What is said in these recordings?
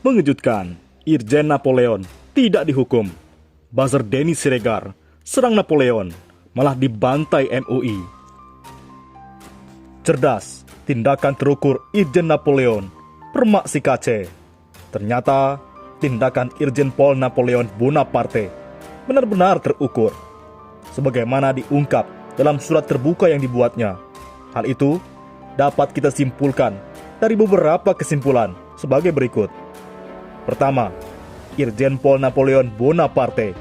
Mengejutkan, Irjen Napoleon tidak dihukum. Buzzer Denny Siregar serang Napoleon, malah dibantai MUI. Cerdas, tindakan terukur Irjen Napoleon, permak si kace. Ternyata, tindakan Irjen Pol Napoleon Bonaparte benar-benar terukur, sebagaimana diungkap dalam surat terbuka yang dibuatnya. Hal itu dapat kita simpulkan dari beberapa kesimpulan sebagai berikut. Pertama, Irjen Pol Napoleon Bonaparte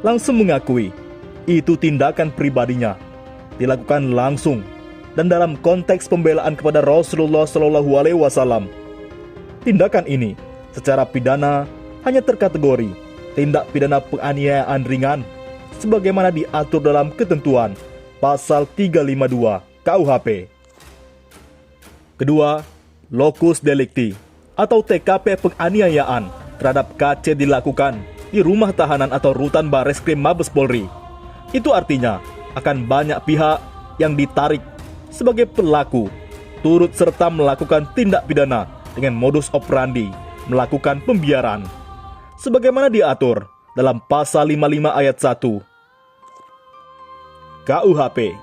langsung mengakui itu tindakan pribadinya, dilakukan langsung dan dalam konteks pembelaan kepada Rasulullah SAW. Tindakan ini secara pidana hanya terkategori tindak pidana penganiayaan ringan, sebagaimana diatur dalam ketentuan Pasal 352 KUHP. Kedua, locus delicti atau TKP penganiayaan terhadap KC dilakukan di rumah tahanan atau rutan Bareskrim Mabes Polri. Itu artinya akan banyak pihak yang ditarik sebagai pelaku turut serta melakukan tindak pidana dengan modus operandi melakukan pembiaran, sebagaimana diatur dalam Pasal 55 ayat 1 KUHP.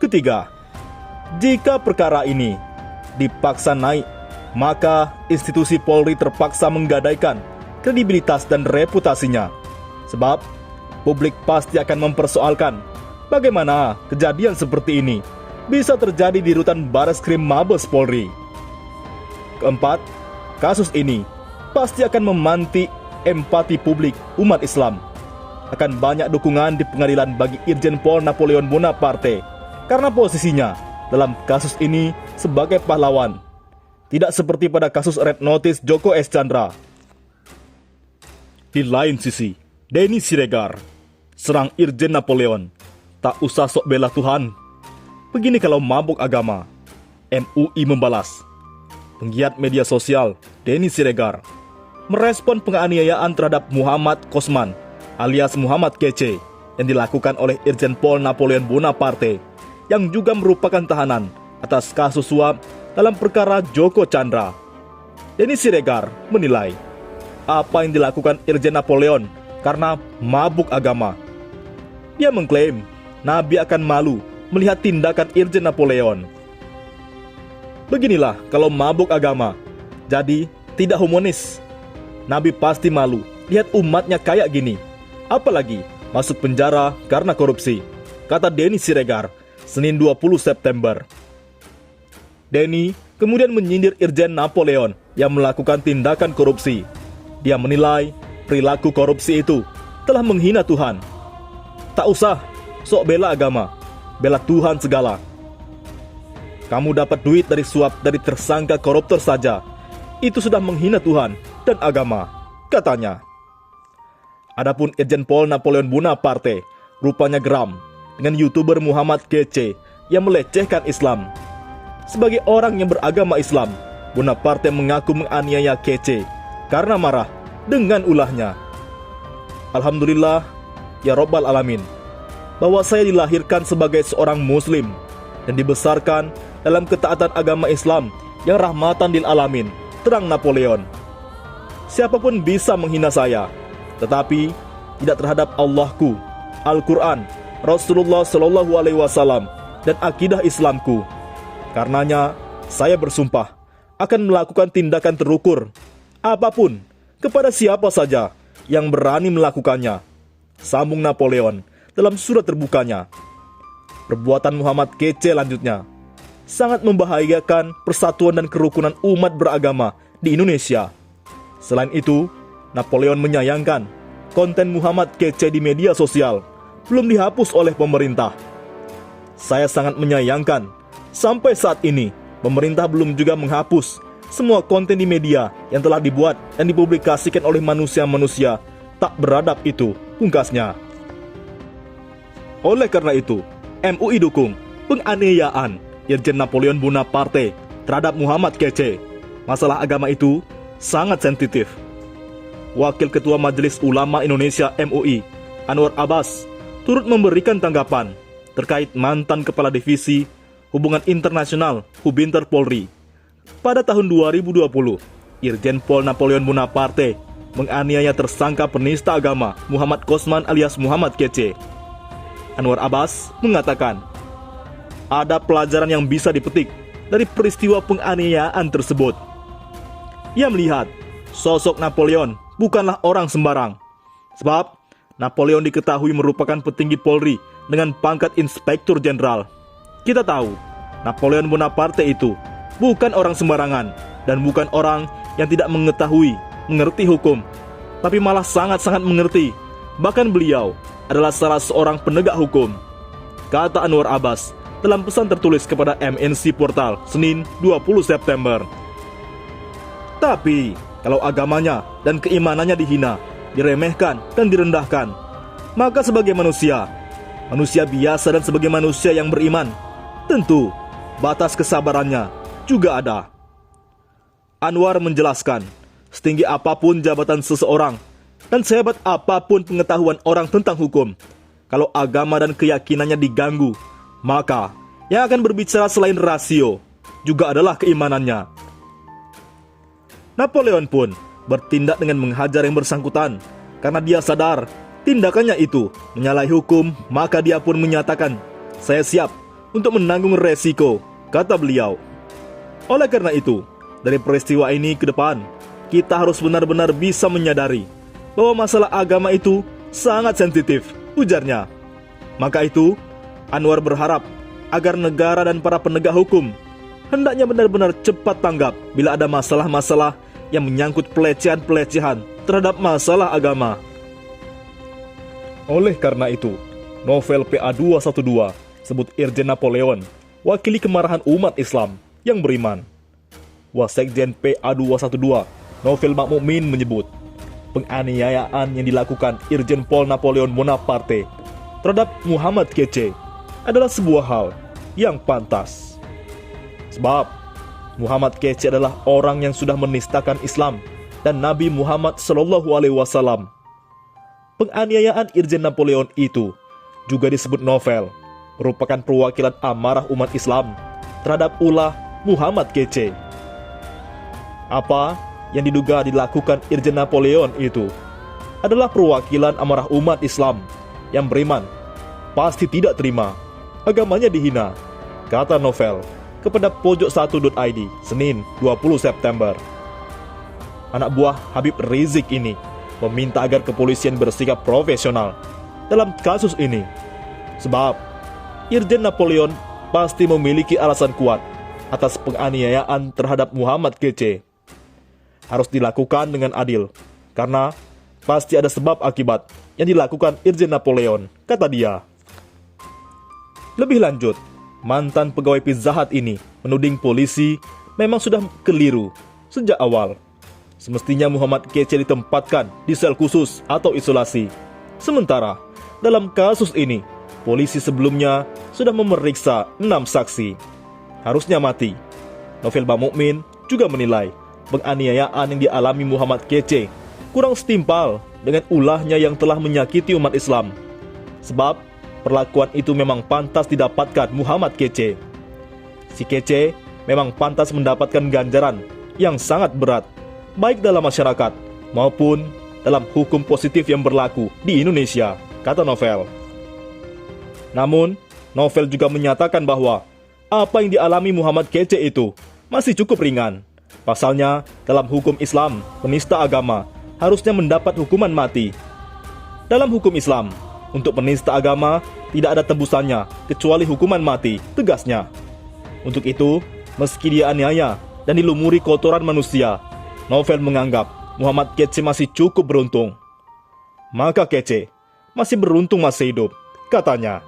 Ketiga, jika perkara ini dipaksa naik, maka institusi Polri terpaksa menggadaikan kredibilitas dan reputasinya. Sebab publik pasti akan mempersoalkan bagaimana kejadian seperti ini bisa terjadi di rutan Bareskrim Mabes Polri. Keempat, kasus ini pasti akan memantik empati publik umat Islam. Akan banyak dukungan di pengadilan bagi Irjen Pol Napoleon Bonaparte karena posisinya dalam kasus ini sebagai pahlawan, tidak seperti pada kasus Red Notice Joko S. Chandra. Di lain sisi, Denny Siregar serang Irjen Napoleon, tak usah sok bela Tuhan. Begini kalau mabuk agama. MUI membalas. Penggiat media sosial Denny Siregar merespon penganiayaan terhadap Muhammad Kosman alias Muhammad Kece yang dilakukan oleh Irjen Pol Napoleon Bonaparte, yang juga merupakan tahanan atas kasus suap dalam perkara Joko Chandra. Denny Siregar menilai apa yang dilakukan Irjen Napoleon karena mabuk agama. Dia mengklaim Nabi akan malu melihat tindakan Irjen Napoleon. Beginilah kalau mabuk agama, jadi tidak humanis. Nabi pasti malu lihat umatnya kayak gini, apalagi masuk penjara karena korupsi, kata Denny Siregar Senin 20 September. Denny kemudian menyindir Irjen Napoleon yang melakukan tindakan korupsi. Dia menilai perilaku korupsi itu telah menghina Tuhan. Tak usah sok bela agama, bela Tuhan segala. Kamu dapat duit dari suap dari tersangka koruptor saja, itu sudah menghina Tuhan dan agama, katanya. Adapun Irjen Pol Napoleon Bonaparte rupanya geram dengan YouTuber Muhammad Kece yang melecehkan Islam. Sebagai orang yang beragama Islam, Bonaparte mengaku menganiaya Kece karena marah dengan ulahnya. Alhamdulillah, ya Rabbal Alamin, bahwa saya dilahirkan sebagai seorang Muslim dan dibesarkan dalam ketaatan agama Islam yang rahmatan lil alamin, terang Napoleon. Siapapun bisa menghina saya, tetapi tidak terhadap Allahku, Al-Quran, Rasulullah SAW, dan akidah Islamku. Karenanya, saya bersumpah akan melakukan tindakan terukur, apapun, kepada siapa saja yang berani melakukannya, sambung Napoleon dalam surat terbukanya. Perbuatan Muhammad Kece lanjutnya sangat membahayakan persatuan dan kerukunan umat beragama di Indonesia. Selain itu, Napoleon menyayangkan konten Muhammad Kece di media sosial belum dihapus oleh pemerintah. Saya sangat menyayangkan, sampai saat ini pemerintah belum juga menghapus semua konten di media yang telah dibuat dan dipublikasikan oleh manusia-manusia tak beradab itu, pungkasnya. Oleh karena itu, MUI dukung penganiayaan Irjen Napoleon Bonaparte terhadap Muhammad Kece. Masalah agama itu sangat sensitif. Wakil Ketua Majelis Ulama Indonesia MUI, Anwar Abbas, turut memberikan tanggapan terkait mantan Kepala Divisi Hubungan Internasional Hubinter Polri pada tahun 2020 Irjen Pol Napoleon Bonaparte menganiaya tersangka penista agama Muhammad Kosman alias Muhammad Kece. Anwar Abbas mengatakan, ada pelajaran yang bisa dipetik dari peristiwa penganiayaan tersebut. Ia melihat sosok Napoleon bukanlah orang sembarang, sebab Napoleon diketahui merupakan petinggi Polri dengan pangkat Inspektur Jenderal. Kita tahu, Napoleon Bonaparte itu bukan orang sembarangan dan bukan orang yang tidak mengerti hukum, tapi malah sangat-sangat mengerti. Bahkan beliau adalah salah seorang penegak hukum, kata Anwar Abbas dalam pesan tertulis kepada MNC Portal Senin 20 September. Tapi kalau agamanya dan keimanannya dihina, diremehkan dan direndahkan, maka sebagai manusia biasa dan sebagai manusia yang beriman, tentu batas kesabarannya juga ada. Anwar menjelaskan, setinggi apapun jabatan seseorang dan sehebat apapun pengetahuan orang tentang hukum, kalau agama dan keyakinannya diganggu, maka yang akan berbicara selain rasio juga adalah keimanannya. Napoleon pun bertindak dengan menghajar yang bersangkutan karena dia sadar tindakannya itu menyalahi hukum, maka dia pun menyatakan, saya siap untuk menanggung resiko, kata beliau. Oleh karena itu, dari peristiwa ini ke depan, kita harus benar-benar bisa menyadari bahwa masalah agama itu sangat sensitif, ujarnya. Maka itu, Anwar berharap agar negara dan para penegak hukum hendaknya benar-benar cepat tanggap bila ada masalah-masalah yang menyangkut pelecehan-pelecehan terhadap masalah agama. Oleh karena itu, novel PA212 sebut Irjen Napoleon wakili kemarahan umat Islam yang beriman. Wasekjen PA212 Novel Makmumin menyebut penganiayaan yang dilakukan Irjen Pol Napoleon Bonaparte terhadap Muhammad Kece adalah sebuah hal yang pantas. Sebab Muhammad Kece adalah orang yang sudah menistakan Islam dan Nabi Muhammad SAW. Penganiayaan Irjen Napoleon itu juga disebut novel merupakan perwakilan amarah umat Islam terhadap ulah Muhammad Kece. Apa yang diduga dilakukan Irjen Napoleon itu adalah perwakilan amarah umat Islam yang beriman pasti tidak terima agamanya dihina, kata novel kepada pojok1.id Senin 20 September. Anak buah Habib Rizik ini meminta agar kepolisian bersikap profesional dalam kasus ini, sebab Irjen Napoleon pasti memiliki alasan kuat atas penganiayaan terhadap Muhammad Kece. Harus dilakukan dengan adil, karena pasti ada sebab akibat yang dilakukan Irjen Napoleon, kata dia. Lebih lanjut, mantan pegawai Pizza Hut ini menuding polisi memang sudah keliru sejak awal. Semestinya Muhammad Kece ditempatkan di sel khusus atau isolasi. Sementara, dalam kasus ini, polisi sebelumnya sudah memeriksa 6 saksi. Harusnya mati. Novel Makmumin juga menilai penganiayaan yang dialami Muhammad Kece kurang setimpal dengan ulahnya yang telah menyakiti umat Islam. Sebab perlakuan itu memang pantas didapatkan Muhammad Kece. Si Kece memang pantas mendapatkan ganjaran yang sangat berat, baik dalam masyarakat maupun dalam hukum positif yang berlaku di Indonesia, kata novel. Namun, novel juga menyatakan bahwa apa yang dialami Muhammad Kece itu masih cukup ringan. Pasalnya, dalam hukum Islam, penista agama harusnya mendapat hukuman mati. Dalam hukum Islam, untuk penista agama tidak ada tebusannya kecuali hukuman mati, tegasnya. Untuk itu, meski dia aniaya dan dilumuri kotoran manusia, novel menganggap Muhammad Kece masih cukup beruntung. Maka Kece masih beruntung masih hidup, katanya.